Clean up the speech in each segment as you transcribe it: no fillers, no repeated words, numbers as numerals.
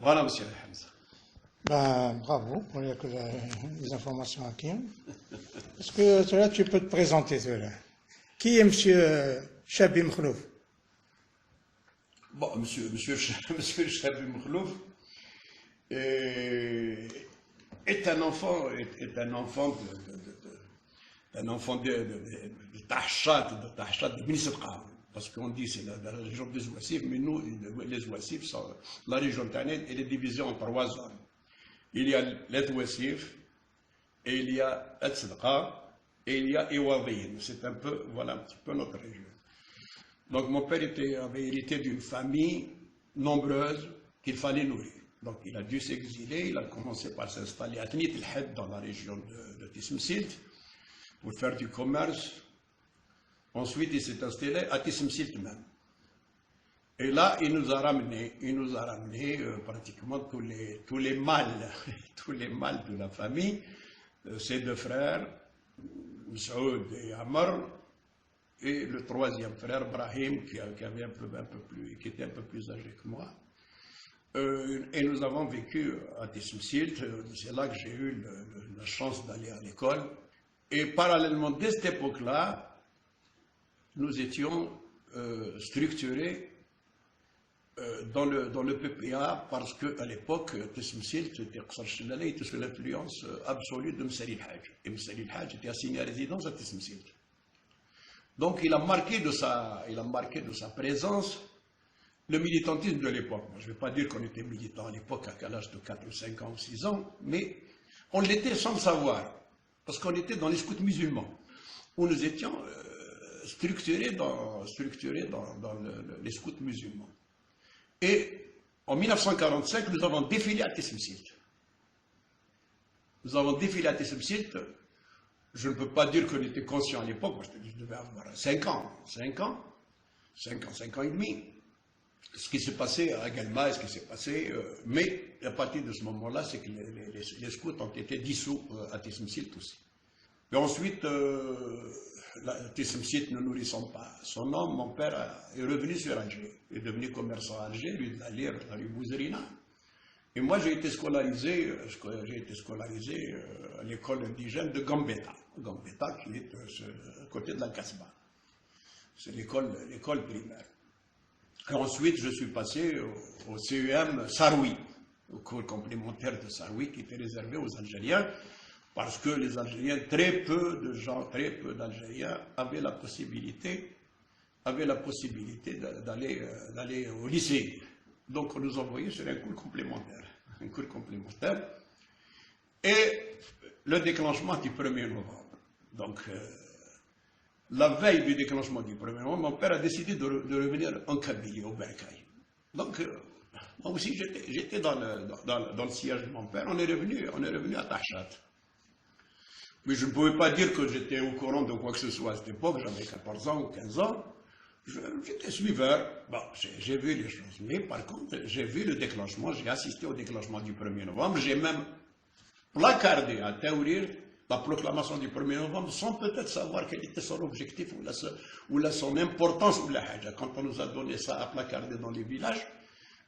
Voilà, monsieur Hamza. Ben, bravo pour les informations acquises. Est-ce que cela, tu peux te présenter, cela? Qui est monsieur Chabi Mkhlouf? Bon, monsieur Chabi Mkhlouf est un enfant de Tahchat, de Bni Sedqa. Parce qu'on dit c'est la région des Ouassifs, mais nous, les Ouassifs, la région Tanet, elle est divisée en 3 zones. Il y a les Ouassifs, et il y a El Sedqa, et il y a Iwadin. C'est un peu, voilà un petit peu notre région. Donc mon père avait hérité d'une famille nombreuse qu'il fallait nourrir. Donc il a dû s'exiler, il a commencé par s'installer à Tnit el-Had dans la région de Tismsilt pour faire du commerce. Ensuite il s'est installé à Tismsilt même. Et là il nous a ramené pratiquement tous les mâles, tous les mâles de la famille, ses 2 frères, Saoud et Amr, et le 3e frère, Brahim, qui était un peu plus âgé que moi. Et nous avons vécu à Tismsilt, c'est là que j'ai eu la chance d'aller à l'école. Et parallèlement, dès cette époque-là, nous étions structurés dans le PPA parce qu'à l'époque, Tismsilt était sous l'influence absolue de Msali el-Hajj. Et Msali el-Hajj était assigné à résidence à Tismsilt. Donc il a marqué de sa présence le militantisme de l'époque. Je ne vais pas dire qu'on était militant à l'époque à l'âge de 4 ou 5 ans ou 6 ans, mais on l'était sans le savoir, parce qu'on était dans les scouts musulmans, où nous étions structurés dans les scouts musulmans. Et en 1945, nous avons défilé à Tismsilt. Nous avons défilé à Tismsilt. Je ne peux pas dire qu'on était conscient à l'époque, parce que je devais avoir 5 ans et demi. Ce qui s'est passé à Galma, ce qui s'est passé, mais à partir de ce moment-là, c'est que les scouts ont été dissous à Tismsilt aussi. Et ensuite, Tismsilt ne nourrissant pas son homme, mon père est revenu sur Alger. Il est devenu commerçant à Alger, rue de la Lyre, la rue Bouzerina. Et moi, j'ai été scolarisé à l'école indigène de Gambetta. Gambetta, qui est à côté de la Casbah. C'est l'école primaire. Et ensuite, je suis passé au CEM Saroui, au cours complémentaire de Saroui, qui était réservé aux Algériens, parce que les Algériens, très peu d'Algériens avaient la possibilité d'aller au lycée. Donc on nous envoyait sur un cours complémentaire. Et le déclenchement du 1er novembre. Donc, la veille du déclenchement du 1er novembre, mon père a décidé de revenir en Kabylie, au Bercail. Donc, moi aussi, j'étais dans le siège de mon père. On est revenu à Tahchat. Mais je ne pouvais pas dire que j'étais au courant de quoi que ce soit à cette époque. J'avais 14 ans ou 15 ans. J'étais suiveur. Bon, j'ai vu les choses. Mais par contre, j'ai vu le déclenchement. J'ai assisté au déclenchement du 1er novembre. J'ai même placardé à Taourir la proclamation du 1er novembre sans peut-être savoir quel était son objectif ou son importance ou la haja. Quand on nous a donné ça à placarder dans les villages,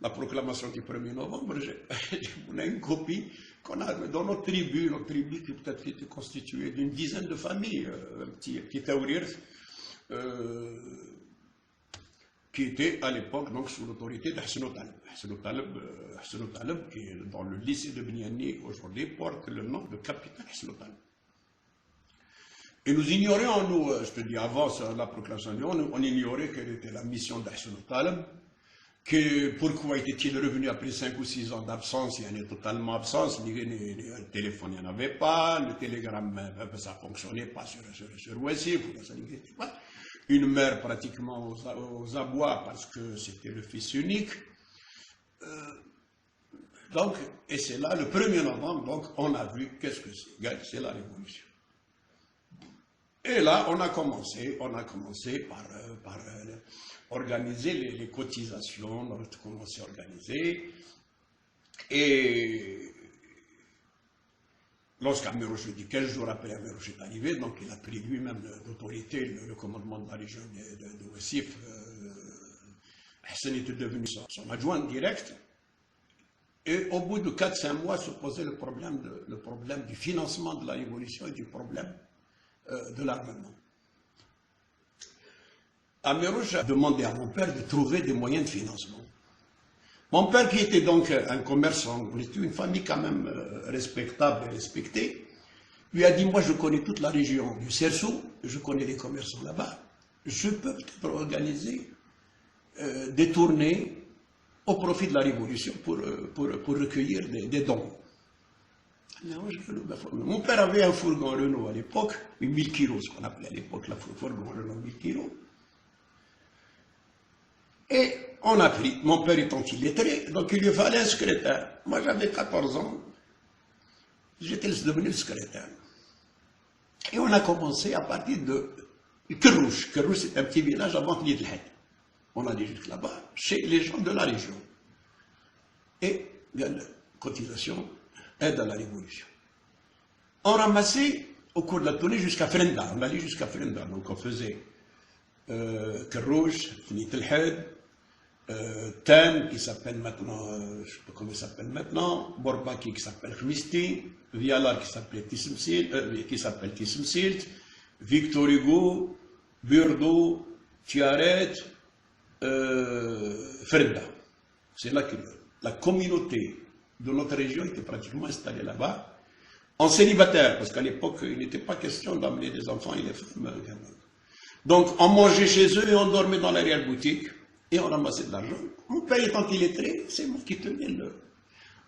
la proclamation du 1er novembre, on a une copie qu'on a dans notre tribu qui peut-être était constituée d'une dizaine de familles, un petit Taourir, qui était à l'époque donc sous l'autorité d'Hassan Taleb, qui est dans le lycée de Bniani aujourd'hui, porte le nom de capitaine Hassan Taleb. Et nous ignorions, nous, je te dis, avant la proclamation, on ignorait quelle était la mission d'Hassan Taleb, pourquoi était-il revenu après 5 ou 6 ans d'absence, il y en est totalement absence, le téléphone, il n'y en avait pas, le télégramme, ça ne fonctionnait pas sur Ouassif, une mère pratiquement aux abois parce que c'était le fils unique. Donc, et c'est là, le 1er novembre, donc, on a vu qu'est-ce que c'est la révolution. Et là, on a commencé par organiser les cotisations, on a commencé à organiser, et lorsqu'Amir Rocher, 15 jours après Amir Rocher est arrivé, donc il a pris lui-même l'autorité, le commandement de la région de Ouassif, Hassan était devenu son adjoint direct, Et au bout de 4-5 mois se posait le problème du financement de la révolution et du problème de l'armement. Amérouche a demandé à mon père de trouver des moyens de financement. Mon père, qui était donc un commerçant, on était une famille quand même respectable et respectée, lui a dit, moi je connais toute la région du Cerceau, je connais les commerçants là-bas, je peux peut-être organiser des tournées au profit de la Révolution pour recueillir des dons. Mon père avait un fourgon Renault à l'époque, 1000 kilos, ce qu'on appelait à l'époque le fourgon Renault 1000 kilos. Et on a pris, mon père étant illettré, donc il lui fallait un secrétaire. Moi j'avais 14 ans, j'étais devenu le secrétaire. Et on a commencé à partir de Kerrouche. Kerrouche, c'est un petit village avant Nidlhed. On allait jusque là-bas, chez les gens de la région. Et, cotisation, aide à la révolution. On ramassait, au cours de la tournée, jusqu'à Frenda. On allait jusqu'à Frenda. Donc on faisait Kerrouche, Nidlhed, Tan, qui s'appelle maintenant, je ne sais pas comment il s'appelle maintenant, Borbaki, qui s'appelle Khmisti, Vialar, qui s'appelle Tissemsilt, Victor Hugo, Burdo, Tiaret, Frenda. C'est là que la communauté de notre région était pratiquement installée là-bas, en célibataire, parce qu'à l'époque, il n'était pas question d'amener des enfants et des femmes. Donc, on mangeait chez eux et on dormait dans l'arrière-boutique. Et on ramassait de l'argent. Mon père étant illettré, c'est moi qui tenais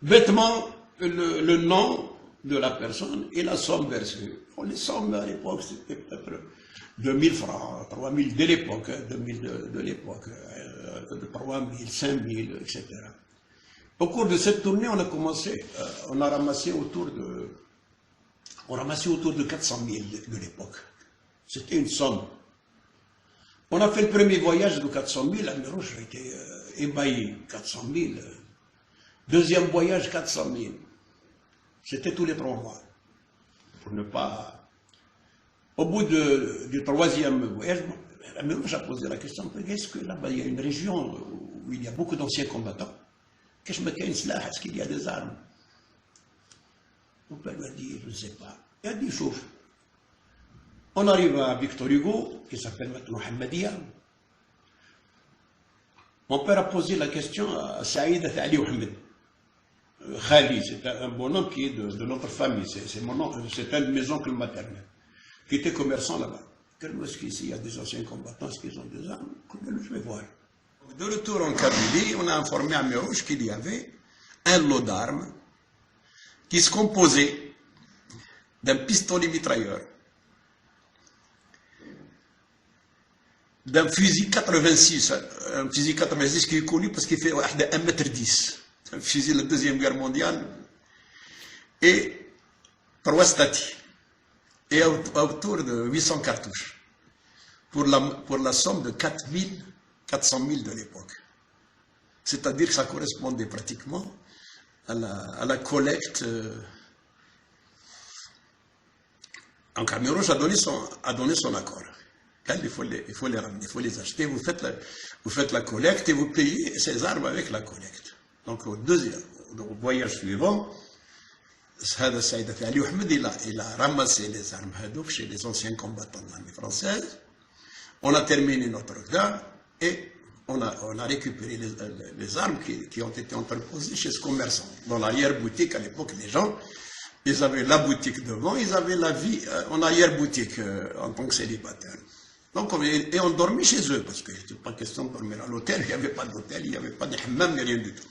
bêtement le nom de la personne et la somme versée. Les sommes à l'époque, c'était peut-être 2000 francs, 3000 de l'époque, 2000 de l'époque, 3000, 5000, etc. Au cours de cette tournée, on a commencé, on ramassé autour de 400 000 de l'époque. C'était une somme. On a fait le premier voyage de 400 000, Amérouche a été ébahi, 400 000. Deuxième voyage, 400 000. C'était tous les 3 mois. Pour ne pas... Au bout du troisième voyage, Amérouche a posé la question, est-ce que là-bas il y a une région où il y a beaucoup d'anciens combattants? Est-ce qu'il y a des armes? Mon père lui a dit, je ne sais pas. Il a dit, chauffe. On arrive à Victor Hugo, qui s'appelle maintenant Hamadia. Mon père a posé la question à Saïd Ali Mohamed. Khali, c'est un bonhomme qui est de notre famille, c'est un de mes oncles maternels, qui était commerçant là-bas. Est-ce qu'ici il y a des anciens combattants, est-ce qu'ils ont des armes? Je vais voir. De retour en Kabylie, on a informé à Amérouche qu'il y avait un lot d'armes qui se composait d'un pistolet mitrailleur, d'un fusil 86, un fusil 86 qui est connu parce qu'il fait 1,10 m, un fusil de la Deuxième Guerre mondiale, et 3 statis, et autour de 800 cartouches, pour la somme de 400 000 de l'époque. C'est-à-dire que ça correspondait pratiquement à la collecte. Donc Amérouche a donné son accord. Il faut les ramener, il faut les acheter, vous faites la collecte et vous payez ces armes avec la collecte. Donc au voyage suivant, Saïd Ali Mohamed, il a ramassé les armes chez les anciens combattants de l'armée française. On a terminé notre regard et on a récupéré les armes qui ont été entreposées chez ce commerçant. Dans l'arrière-boutique, à l'époque, les gens, ils avaient la boutique devant, ils avaient la vie en arrière-boutique en tant que célibataires. Donc, et on dormait chez eux, parce qu'il n'était pas question de dormir à l'hôtel, il n'y avait pas d'hôtel, il n'y avait pas de hammam, ni rien du tout.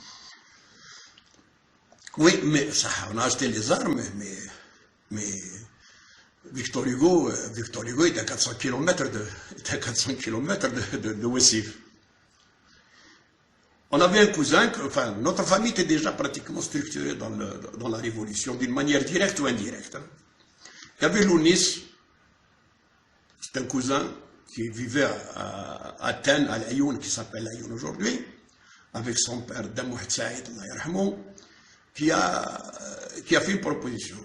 Oui, mais ça, on a acheté les armes, mais Victor Hugo était à 400 km de Ouessif. On avait un cousin, enfin, notre famille était déjà pratiquement structurée dans la Révolution, d'une manière directe ou indirecte. Il y avait Lounis, c'est un cousin qui vivait à Athènes, à Laayoun, qui s'appelle Laayoun aujourd'hui, avec son père, Damouh Saïd, qui a fait une proposition.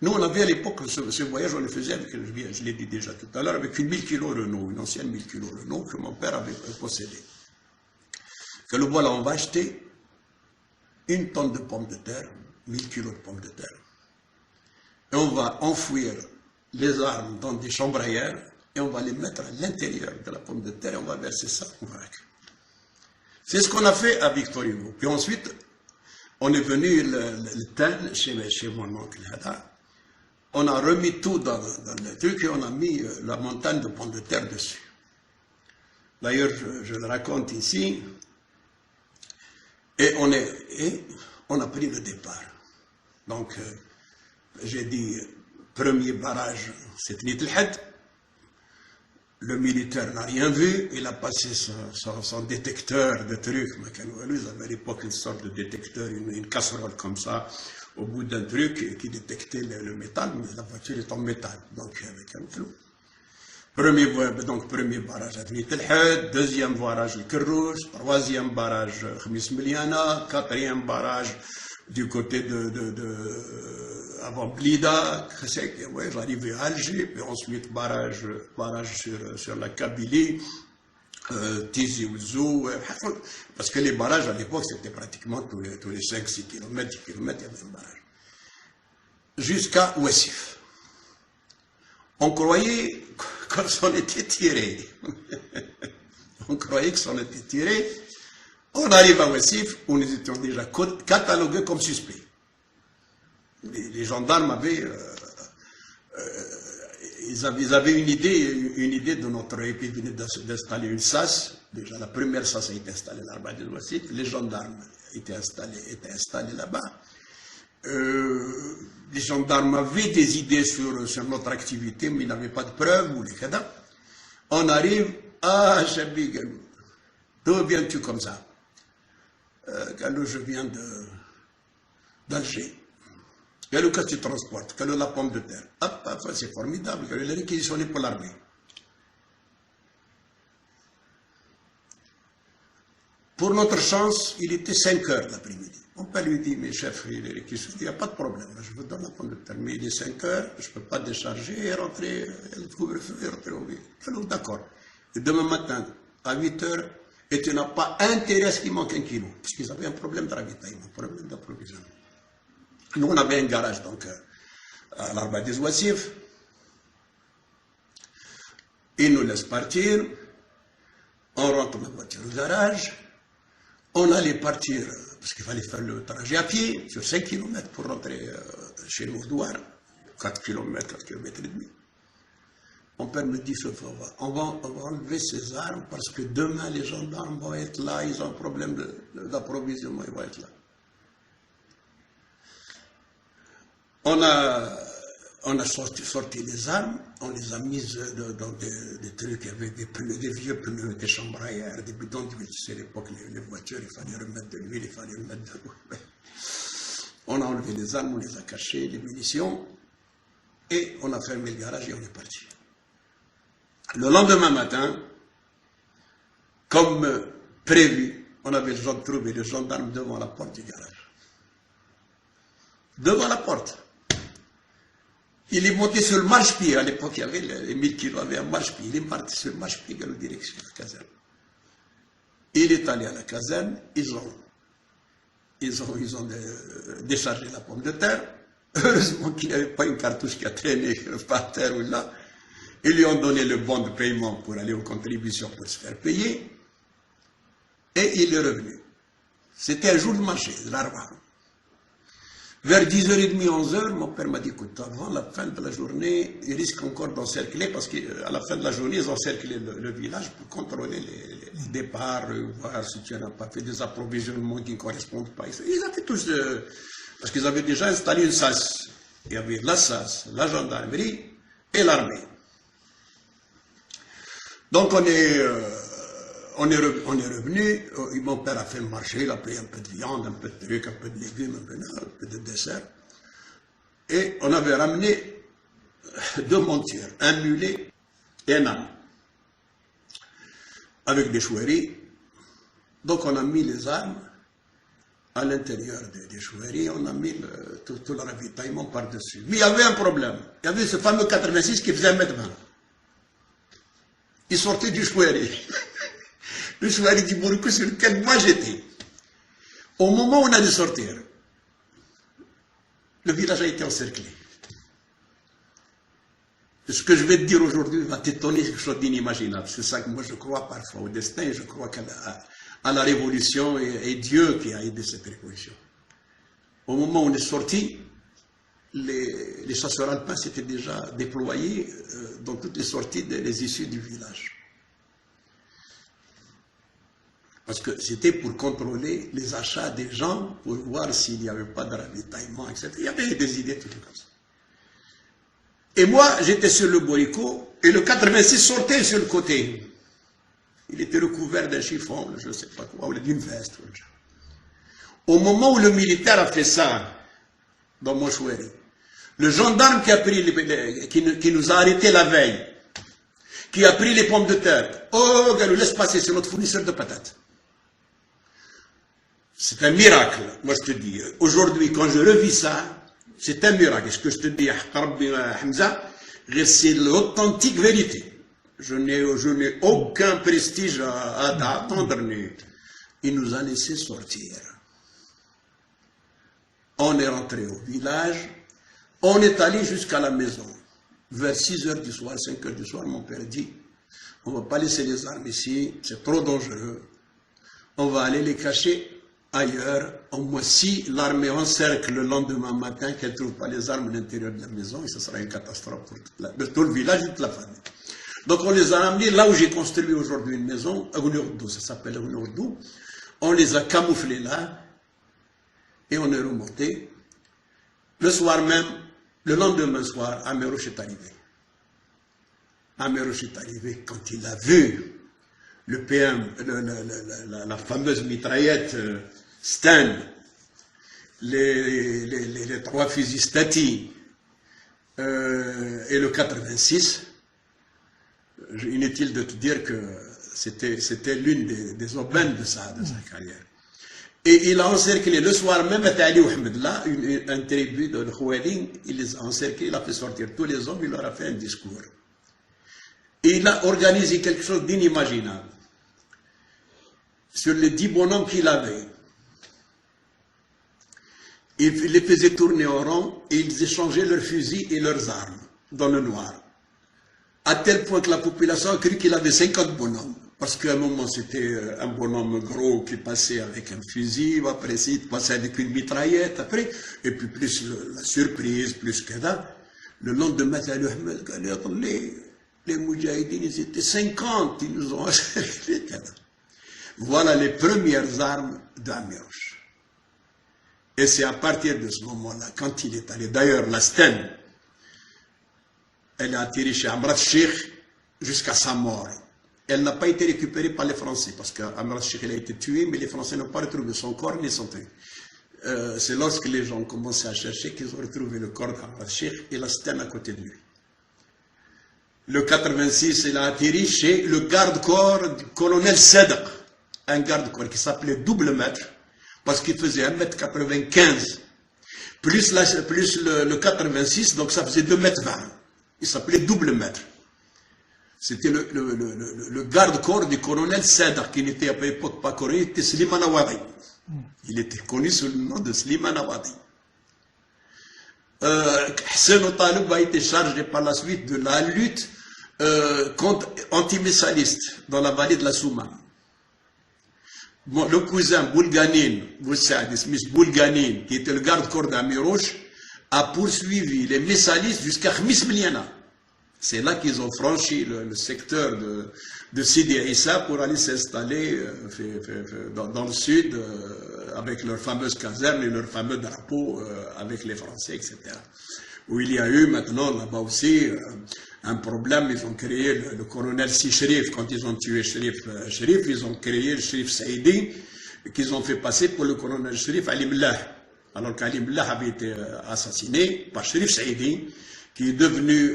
Nous, on avait à l'époque, ce voyage, on le faisait avec, je l'ai dit déjà tout à l'heure, avec une 1000 kg Renault, une ancienne 1000 kg Renault que mon père avait possédée. Que le voilà, on va acheter 1 tonne de pommes de terre, 1000 kilos de pommes de terre. Et on va enfouir les armes dans des chambres à air et on va les mettre à l'intérieur de la pomme de terre et on va verser ça au vrac. C'est ce qu'on a fait à Victor Hugo. Puis ensuite, on est venu le tel chez mon oncle Hada. On a remis tout dans le truc et on a mis la montagne de pommes de terre dessus. D'ailleurs, je le raconte ici. Et on a pris le départ. Donc, j'ai dit, premier barrage, c'est Nit el-Had. Le militaire n'a rien vu, il a passé son détecteur de trucs. Ils avaient à l'époque une sorte de détecteur, une casserole comme ça, au bout d'un truc qui détectait le métal, mais la voiture est en métal, donc avec un flou. Premier barrage à Nit el-Had, deuxième barrage le Kerrouch, troisième barrage Khamis Miliana, quatrième barrage du côté avant Blida, j'arrivais à Alger, puis ensuite barrage sur la Kabylie, Tizi Ouzou, parce que les barrages à l'époque c'était pratiquement tous les 5-6 km, 10 km, il y avait un barrage. Jusqu'à Ouessif. On croyait qu'on s'en était tiré. On croyait que s'en était tiré. On arrive à Ouessif, où nous étions déjà catalogués comme suspects. Les gendarmes avaient, ils avaient une idée de notre équipe d'installer une SAS. Déjà, la première SAS a été installée à l'Arba de Ouessif. Les gendarmes étaient installés là-bas. Les gendarmes avaient des idées sur notre activité, mais ils n'avaient pas de preuves ou les cadavres. On arrive à Chabig. D'où viens-tu comme ça? Gallo, je viens d'Alger. Gallo, qu'est-ce que tu transportes? Gallo, la pomme de terre. Ah, c'est formidable. Gallo, il est réquisitionné pour l'armée. Pour notre chance, il était 5 heures l'après-midi. Mon père lui dit, mais chef, il est réquisitionné, il n'y a pas de problème, je vous donne la pomme de terre. Mais il est 5 heures, je ne peux pas décharger et rentrer, rentrer au ville. Alors, d'accord. Et demain matin, à 8 heures, et tu n'as pas intérêt à ce qu'il manque 1 kilo, parce qu'ils avaient un problème de ravitaillement, un problème d'approvisionnement. Nous, on avait un garage, donc, à l'Arba des Ouessif. Ils nous laissent partir, on rentre la voiture au garage, on allait partir, parce qu'il fallait faire le trajet à pied, sur 5 km pour rentrer chez nous au Douar, 4 km, 4 km et demi. Mon père me dit, on va enlever ces armes parce que demain les gendarmes vont être là, ils ont un problème d'approvisionnement, ils vont être là. On a sorti les armes, on les a mises dans des trucs avec des pneus, des vieux pneus, des chambres à air, des bidons d'huile. Tu sais, à l'époque, les voitures, il fallait remettre de l'huile, il fallait remettre de l'eau. On a enlevé les armes, on les a cachées, les munitions, et on a fermé le garage et on est parti. Le lendemain matin, comme prévu, on avait trouvé les gendarmes devant la porte du garage. Devant la porte. Il est monté sur le marche-pied. À l'époque, il y avait les 1000 kilos, avait un marche-pied. Il est parti sur le marche-pied dans la direction de la caserne. Il est allé à la caserne, ils ont déchargé la pomme de terre. Heureusement qu'il n'y avait pas une cartouche qui a traîné par terre ou là. Ils lui ont donné le bon de paiement pour aller aux contributions pour se faire payer. Et il est revenu. C'était un jour de marché, de l'Arba. Vers 10h30, 11h, mon père m'a dit, écoute, avant la fin de la journée, ils risquent encore d'encercler, parce qu'à la fin de la journée, ils ont encerclé le village pour contrôler les départs, voir si tu n'as pas fait des approvisionnements qui ne correspondent pas. Ils avaient tous, parce qu'ils avaient déjà installé une SAS. Il y avait la SAS, la gendarmerie et l'armée. Donc on est revenu, mon père a fait le marché, il a pris un peu de viande, un peu de trucs, un peu de légumes, un peu de dessert. Et on avait ramené 2 montures, un mulet et un âne, avec des choueries. Donc on a mis les armes à l'intérieur des choueries, on a mis tout le ravitaillement par-dessus. Mais il y avait un problème, il y avait ce fameux 86 qui faisait 1,20 m. Il sortait du chouerie. Le chouerie du Bourcou sur lequel moi j'étais. Au moment où on a dû sortir, le village a été encerclé. Ce que je vais te dire aujourd'hui va t'étonner, quelque chose d'inimaginable. C'est ça que moi je crois parfois au destin, et je crois à la révolution, et Dieu qui a aidé cette révolution. Au moment où on est sorti, les chasseurs alpins s'étaient déjà déployés dans toutes les sorties des issues du village. Parce que c'était pour contrôler les achats des gens, pour voir s'il n'y avait pas de ravitaillement, etc. Il y avait des idées tout comme ça. Et moi, j'étais sur le bourricot, et le 86 sortait sur le côté. Il était recouvert d'un chiffon, je ne sais pas quoi, ou d'une veste. Au moment où le militaire a fait ça, dans Mochoueri, le gendarme qui nous a arrêtés la veille, qui a pris les pommes de terre, oh, Galou, laisse passer, c'est notre fournisseur de patates. C'est un miracle, moi je te dis. Aujourd'hui, quand je revis ça, c'est un miracle. Ce que je te dis, Hamza, c'est l'authentique vérité. Je n'ai aucun prestige à attendre. Il nous a laissé sortir. On est rentré au village. On est allé jusqu'à la maison. Vers 6 h du soir, 5 h du soir, mon père dit, on ne va pas laisser les armes ici, c'est trop dangereux. On va aller les cacher ailleurs. Au moins, si l'armée encercle le lendemain matin, qu'elle ne trouve pas les armes à l'intérieur de la maison, et ce sera une catastrophe pour tout le village et toute la famille. Donc on les a ramenés là où j'ai construit aujourd'hui une maison, à Gouniourdou, ça s'appelle Gouniourdou. On les a camouflés là, et on est remonté. Le soir même, le lendemain soir, Amérouche est arrivé. Amérouche est arrivé quand il a vu le PM, la fameuse mitraillette Stan, les 3 fusils Stati et le 86. Inutile de te dire que c'était l'une des aubaines de sa carrière. Et il a encerclé le soir même à Ali Ahmed, là, un tribu de Khouelin, il les a encerclés, il a fait sortir tous les hommes, il leur a fait un discours. Et il a organisé quelque chose d'inimaginable. Sur les 10 bonhommes qu'il avait, il les faisait tourner en rond et ils échangeaient leurs fusils et leurs armes dans le noir. À tel point que la population a cru qu'il avait 50 bonhommes. Parce qu'à un moment, c'était un bonhomme gros qui passait avec un fusil, après, il passait avec une mitraillette, après, et puis plus la surprise, plus que ça. Le lendemain, les Moudjahidines, ils étaient 50, ils nous ont acheté. Voilà les premières armes d'Amérouche. Et c'est à partir de ce moment-là, quand il est allé, d'ailleurs, la Sten, elle a atterri chez Amrat Sheikh jusqu'à sa mort. Elle n'a pas été récupérée par les Français, parce qu'Amrat Sheikh a été tué, mais les Français n'ont pas retrouvé son corps ni son truc. C'est lorsque les gens ont commencé à chercher qu'ils ont retrouvé le corps d'Amrat Sheikh et la Sten à côté de lui. Le 86, il a atterri chez le garde-corps du colonel Sedq, un garde-corps qui s'appelait double maître, parce qu'il faisait 1,95 m, plus le 86, donc ça faisait 2,20 m. Il s'appelait double maître. C'était le garde-corps du colonel Sedq, qui n'était à l'époque pas coréen, il était Slimane Awadi. Il était connu sous le nom de Slimane Awadi. Hassan Talib a été chargé par la suite de la lutte anti-missaliste dans la vallée de la Souma. Le cousin Boulganin, Smith Boulganin, qui était le garde-corps d'Amérouche, a poursuivi les missalistes jusqu'à Khmis Miliana. C'est là qu'ils ont franchi le secteur de Sidi Issa pour aller s'installer dans le sud avec leurs fameuses casernes et leurs fameux drapeaux avec les Français, etc. Où il y a eu maintenant là-bas aussi un problème. Ils ont créé le colonel Sichrif, quand ils ont tué Sherif, ils ont créé le Sherif Saïdi, qu'ils ont fait passer pour le colonel Sherif Ali Mlah. Alors qu'Ali Mlah avait été assassiné par Sherif Saïdi, qui est devenu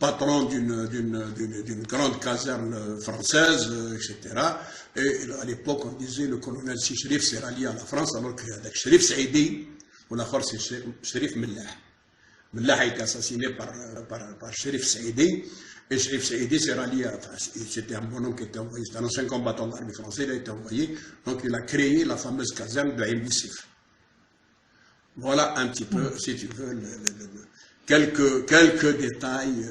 patron d'une grande caserne française, etc. Et à l'époque, on disait le colonel Sichrif s'est rallié à la France, alors qu'avec Sherif Saïdi, on a forcé Sherif Millah. Millah a été assassiné par Sherif Saïdi, Et Saïdi s'est rallié, c'était un bonhomme qui était envoyé, c'était un ancien combattant de l'armée française, il a été envoyé, donc il a créé la fameuse caserne de Aïn Boussif. Voilà un petit peu, si tu veux, quelques détails